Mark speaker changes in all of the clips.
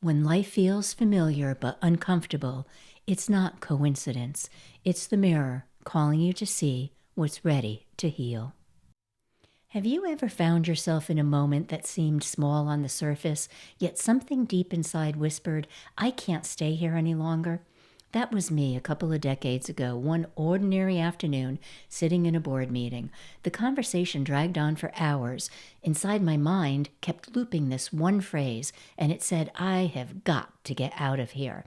Speaker 1: When life feels familiar but uncomfortable, it's not coincidence. It's the mirror calling you to see what's ready to heal. Have you ever found yourself in a moment that seemed small on the surface, yet something deep inside whispered, "I can't stay here any longer"? That was me a couple of decades ago, one ordinary afternoon, sitting in a board meeting. The conversation dragged on for hours. Inside my mind kept looping this one phrase, and it said, "I have got to get out of here."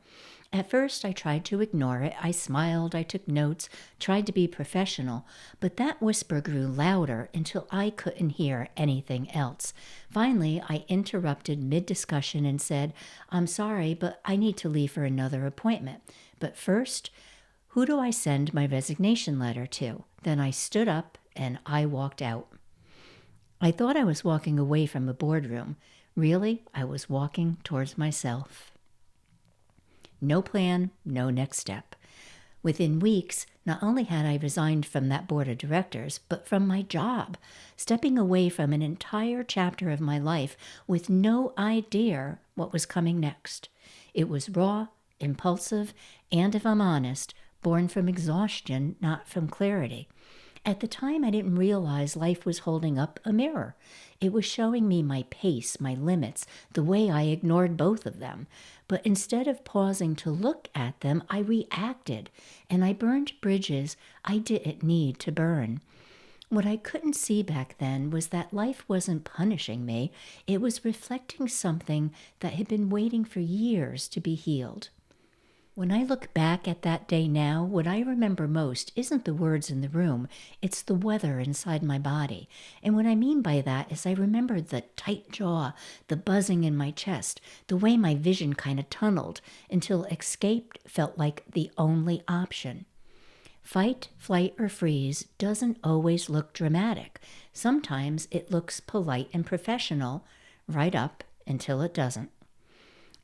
Speaker 1: At first, I tried to ignore it. I smiled, I took notes, tried to be professional, but that whisper grew louder until I couldn't hear anything else. Finally, I interrupted mid-discussion and said, "I'm sorry, but I need to leave for another appointment. But first, who do I send my resignation letter to?" Then I stood up and I walked out. I thought I was walking away from a boardroom. Really, I was walking towards myself. No plan, no next step. Within weeks, not only had I resigned from that board of directors, but from my job, stepping away from an entire chapter of my life with no idea what was coming next. It was raw, impulsive, and if I'm honest, born from exhaustion, not from clarity. At the time, I didn't realize life was holding up a mirror. It was showing me my pace, my limits, the way I ignored both of them. But instead of pausing to look at them, I reacted, and I burned bridges I didn't need to burn. What I couldn't see back then was that life wasn't punishing me. It was reflecting something that had been waiting for years to be healed. When I look back at that day now, what I remember most isn't the words in the room, it's the weather inside my body. And what I mean by that is I remember the tight jaw, the buzzing in my chest, the way my vision kind of tunneled until escape felt like the only option. Fight, flight, or freeze doesn't always look dramatic. Sometimes it looks polite and professional, right up until it doesn't.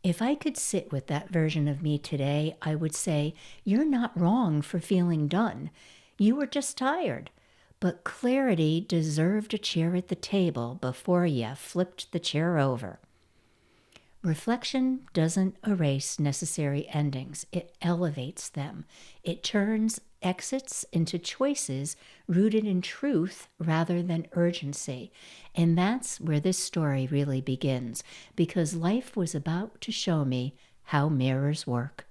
Speaker 1: If I could sit with that version of me today, I would say, "You're not wrong for feeling done. You were just tired." But clarity deserved a chair at the table before you flipped the chair over. Reflection doesn't erase necessary endings. It elevates them. It turns exits into choices rooted in truth rather than urgency. And that's where this story really begins, because life was about to show me how mirrors work.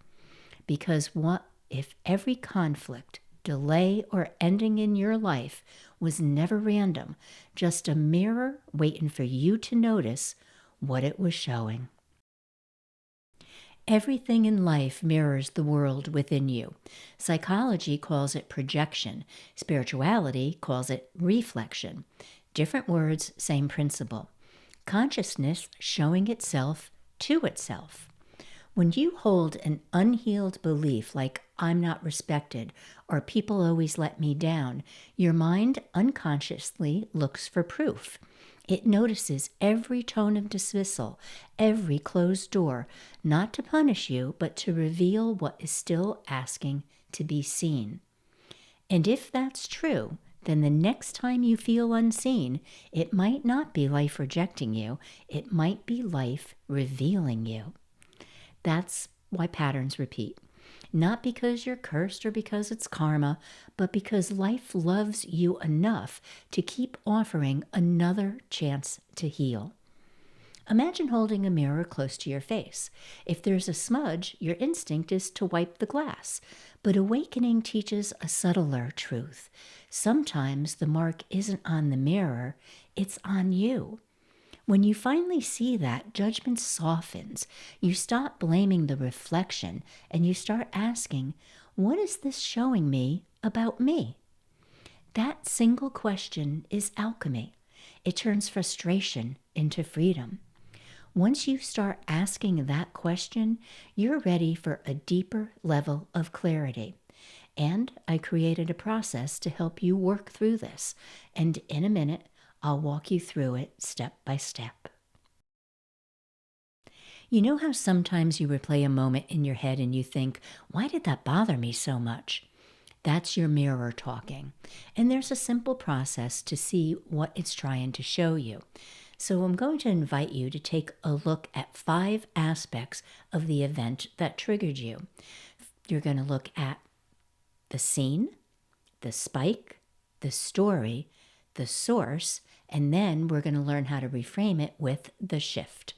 Speaker 1: Because what if every conflict, delay, or ending in your life was never random, just a mirror waiting for you to notice what it was showing? Everything in life mirrors the world within you. Psychology calls it projection. Spirituality calls it reflection. Different words, same principle. Consciousness showing itself to itself. When you hold an unhealed belief like "I'm not respected" or "people always let me down," your mind unconsciously looks for proof. It notices every tone of dismissal, every closed door, not to punish you, but to reveal what is still asking to be seen. And if that's true, then the next time you feel unseen, it might not be life rejecting you, it might be life revealing you. That's why patterns repeat. Not because you're cursed or because it's karma, but because life loves you enough to keep offering another chance to heal. Imagine holding a mirror close to your face. If there's a smudge, your instinct is to wipe the glass. But awakening teaches a subtler truth. Sometimes the mark isn't on the mirror, it's on you. When you finally see that, judgment softens. You stop blaming the reflection and you start asking, what is this showing me about me? That single question is alchemy. It turns frustration into freedom. Once you start asking that question, you're ready for a deeper level of clarity. And I created a process to help you work through this. And in a minute, I'll walk you through it step by step. You know how sometimes you replay a moment in your head and you think, "Why did that bother me so much?" That's your mirror talking. And there's a simple process to see what it's trying to show you. So I'm going to invite you to take a look at 5 aspects of the event that triggered you. You're going to look at the scene, the spike, the story, the source, and then we're going to learn how to reframe it with the shift.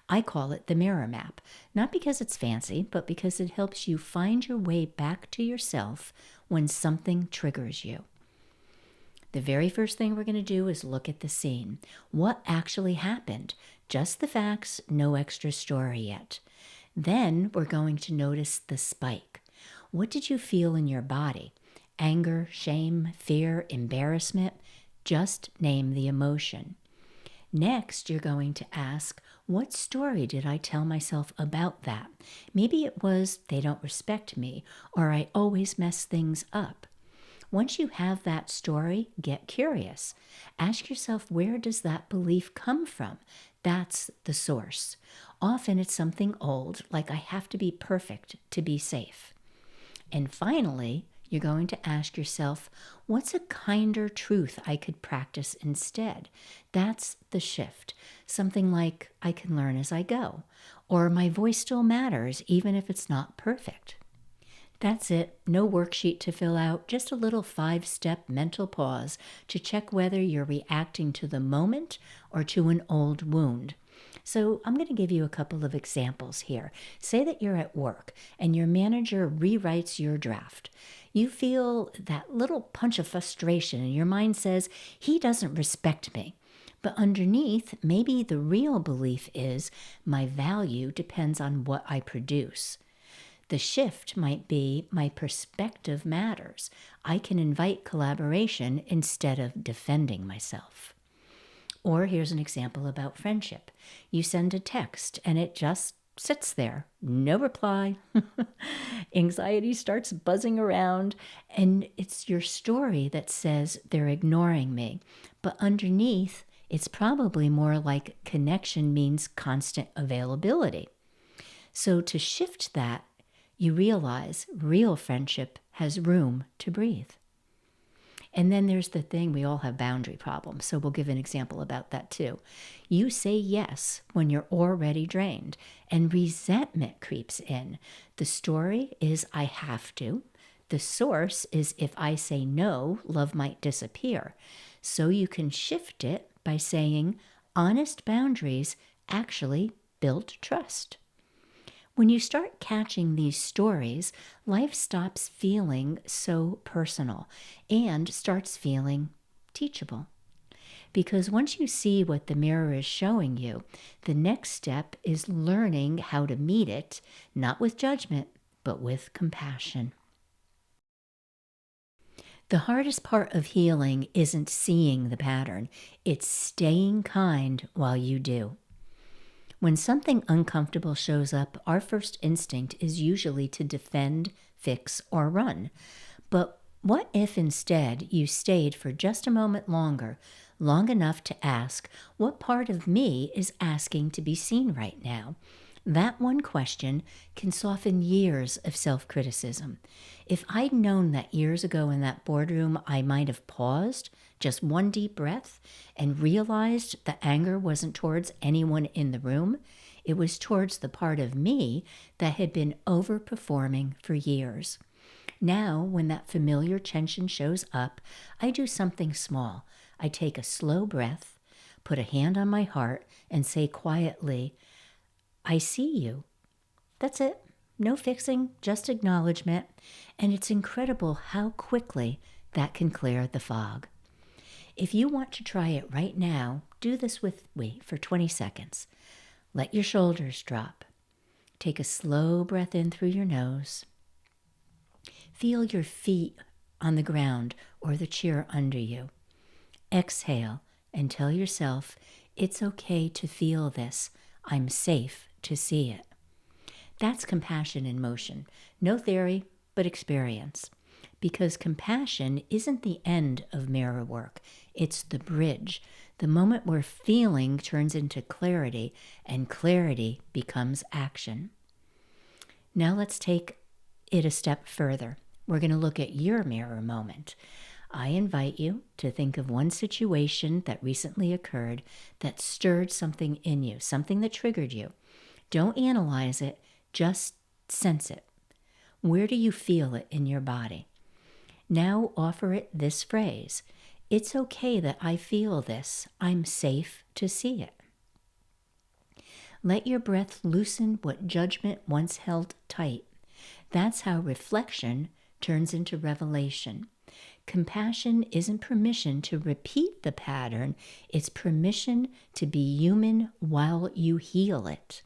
Speaker 1: I call it the mirror map, not because it's fancy, but because it helps you find your way back to yourself when something triggers you. The very first thing we're going to do is look at the scene. What actually happened? Just the facts, no extra story yet. Then we're going to notice the spike. What did you feel in your body? Anger, shame, fear, embarrassment? Just name the emotion. Next, you're going to ask, what story did I tell myself about that? Maybe it was, they don't respect me, or I always mess things up. Once you have that story, get curious. Ask yourself, where does that belief come from? That's the source. Often it's something old, like I have to be perfect to be safe. And finally, you're going to ask yourself, what's a kinder truth I could practice instead? That's the shift. Something like, I can learn as I go, or my voice still matters even if it's not perfect. That's it. No worksheet to fill out, just a little 5-step mental pause to check whether you're reacting to the moment or to an old wound. So I'm going to give you a couple of examples here. Say that you're at work and your manager rewrites your draft. You feel that little punch of frustration and your mind says, he doesn't respect me. But underneath, maybe the real belief is, my value depends on what I produce. The shift might be, my perspective matters. I can invite collaboration instead of defending myself. Or here's an example about friendship. You send a text and it just sits there, no reply. Anxiety starts buzzing around, and it's your story that says they're ignoring me. But underneath, it's probably more like connection means constant availability. So to shift that, you realize real friendship has room to breathe. And then there's the thing, we all have boundary problems, so we'll give an example about that too. You say yes when you're already drained, and resentment creeps in. The story is, I have to. The source is, if I say no, love might disappear. So you can shift it by saying, honest boundaries actually build trust. When you start catching these stories, life stops feeling so personal and starts feeling teachable. Because once you see what the mirror is showing you, the next step is learning how to meet it, not with judgment, but with compassion. The hardest part of healing isn't seeing the pattern, it's staying kind while you do. When something uncomfortable shows up, our first instinct is usually to defend, fix, or run. But what if instead you stayed for just a moment longer, long enough to ask, what part of me is asking to be seen right now? That one question can soften years of self-criticism. If I'd known that years ago in that boardroom I might have paused, just one deep breath, and realized the anger wasn't towards anyone in the room, it was towards the part of me that had been overperforming for years. Now, when that familiar tension shows up, I do something small. I take a slow breath, put a hand on my heart, and say quietly, I see you. That's it. No fixing, just acknowledgement. And it's incredible how quickly that can clear the fog. If you want to try it right now, do this with me for 20 seconds. Let your shoulders drop. Take a slow breath in through your nose. Feel your feet on the ground or the chair under you. Exhale and tell yourself, it's okay to feel this. I'm safe to see it. That's compassion in motion. No theory, but experience. Because compassion isn't the end of mirror work. It's the bridge, the moment where feeling turns into clarity and clarity becomes action. Now let's take it a step further. We're going to look at your mirror moment. I invite you to think of one situation that recently occurred that stirred something in you, something that triggered you. Don't analyze it, just sense it. Where do you feel it in your body? Now offer it this phrase: it's okay that I feel this. I'm safe to see it. Let your breath loosen what judgment once held tight. That's how reflection turns into revelation. Compassion isn't permission to repeat the pattern, it's permission to be human while you heal it.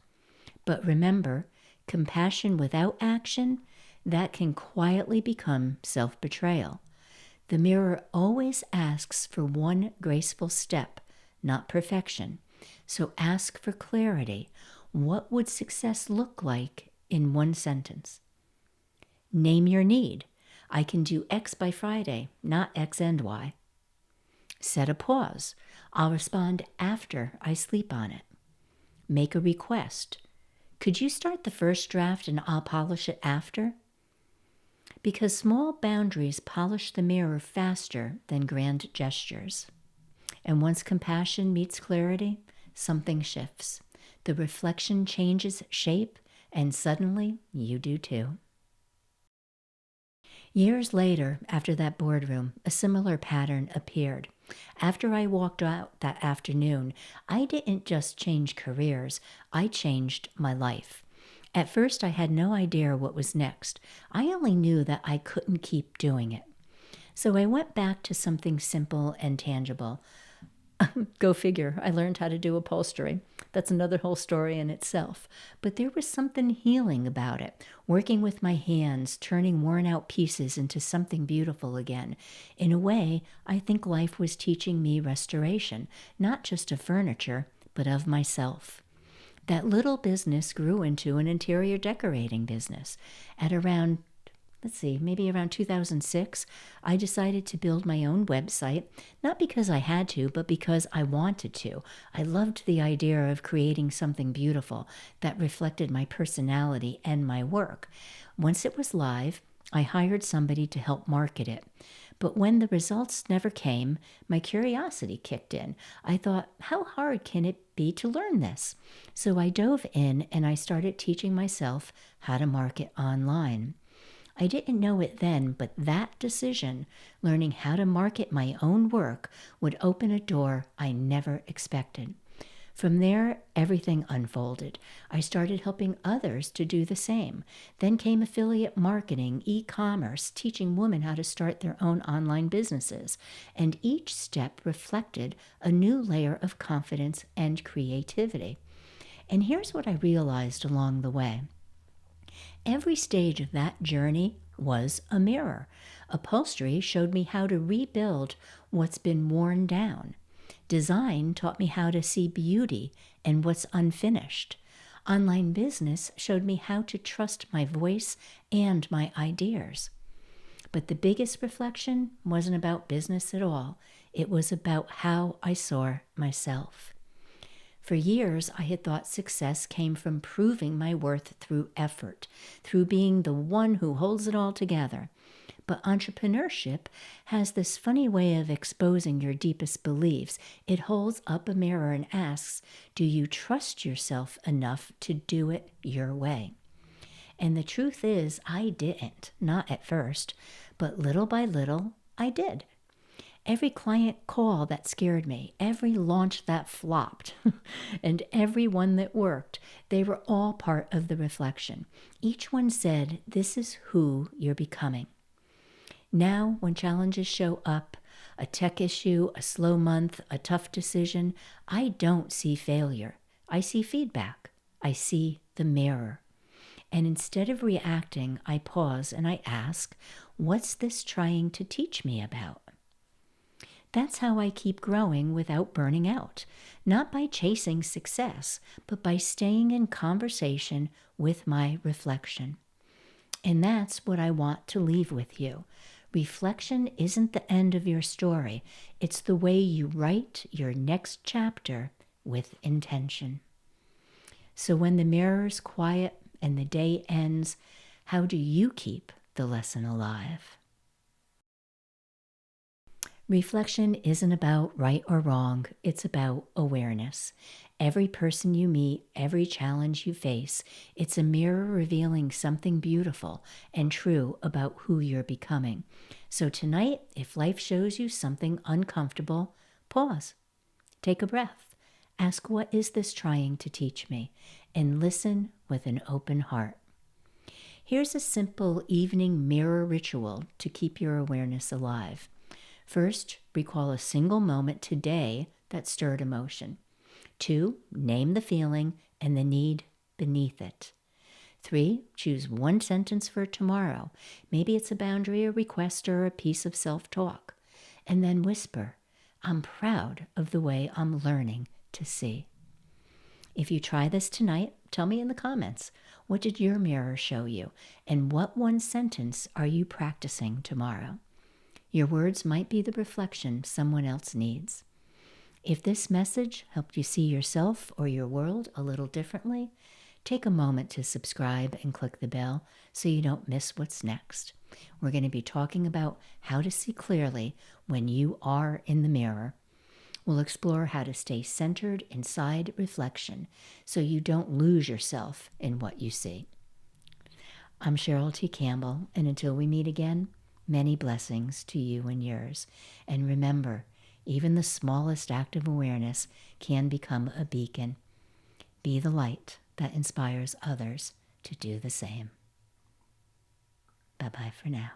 Speaker 1: But remember, compassion without action, that can quietly become self-betrayal. The mirror always asks for one graceful step, not perfection. So ask for clarity. What would success look like in one sentence? Name your need. I can do X by Friday, not X and Y. Set a pause. I'll respond after I sleep on it. Make a request. Could you start the first draft and I'll polish it after? Because small boundaries polish the mirror faster than grand gestures. And once compassion meets clarity, something shifts. The reflection changes shape, and suddenly you do too. Years later, after that boardroom, a similar pattern appeared. After I walked out that afternoon, I didn't just change careers, I changed my life. At first, I had no idea what was next. I only knew that I couldn't keep doing it. So I went back to something simple and tangible. Go figure, I learned how to do upholstery. That's another whole story in itself. But there was something healing about it, working with my hands, turning worn out pieces into something beautiful again. In a way, I think life was teaching me restoration, not just of furniture, but of myself. That little business grew into an interior decorating business. At around maybe around 2006, I decided to build my own website, not because I had to, but because I wanted to. I loved the idea of creating something beautiful that reflected my personality and my work. Once it was live, I hired somebody to help market it. But when the results never came, my curiosity kicked in. I thought, how hard can it be to learn this? So I dove in and I started teaching myself how to market online. I didn't know it then, but that decision, learning how to market my own work, would open a door I never expected. From there, everything unfolded. I started helping others to do the same. Then came affiliate marketing, e-commerce, teaching women how to start their own online businesses. And each step reflected a new layer of confidence and creativity. And here's what I realized along the way. Every stage of that journey was a mirror. Upholstery showed me how to rebuild what's been worn down. Design taught me how to see beauty in what's unfinished. Online business showed me how to trust my voice and my ideas. But the biggest reflection wasn't about business at all. It was about how I saw myself. For years, I had thought success came from proving my worth through effort, through being the one who holds it all together. But entrepreneurship has this funny way of exposing your deepest beliefs. It holds up a mirror and asks, do you trust yourself enough to do it your way? And the truth is, I didn't, not at first, but little by little, I did. Every client call that scared me, every launch that flopped, and every one that worked, they were all part of the reflection. Each one said, this is who you're becoming. Now, when challenges show up, a tech issue, a slow month, a tough decision, I don't see failure. I see feedback. I see the mirror. And instead of reacting, I pause and I ask, what's this trying to teach me about? That's how I keep growing without burning out, not by chasing success, but by staying in conversation with my reflection. And that's what I want to leave with you. Reflection isn't the end of your story. It's the way you write your next chapter with intention. So when the mirror's quiet and the day ends, how do you keep the lesson alive? Reflection isn't about right or wrong, it's about awareness. Every person you meet, every challenge you face, it's a mirror revealing something beautiful and true about who you're becoming. So tonight, if life shows you something uncomfortable, pause, take a breath, ask, what is this trying to teach me? And listen with an open heart. Here's a simple evening mirror ritual to keep your awareness alive. First, recall a single moment today that stirred emotion. 2, name the feeling and the need beneath it. 3, choose one sentence for tomorrow. Maybe it's a boundary, a request, or a piece of self-talk. And then whisper, I'm proud of the way I'm learning to see. If you try this tonight, tell me in the comments, what did your mirror show you? And what one sentence are you practicing tomorrow? Your words might be the reflection someone else needs. If this message helped you see yourself or your world a little differently, take a moment to subscribe and click the bell so you don't miss what's next. We're going to be talking about how to see clearly when you are in the mirror. We'll explore how to stay centered inside reflection so you don't lose yourself in what you see. I'm Cheryl T. Campbell, and until we meet again, many blessings to you and yours. And remember, even the smallest act of awareness can become a beacon. Be the light that inspires others to do the same. Bye-bye for now.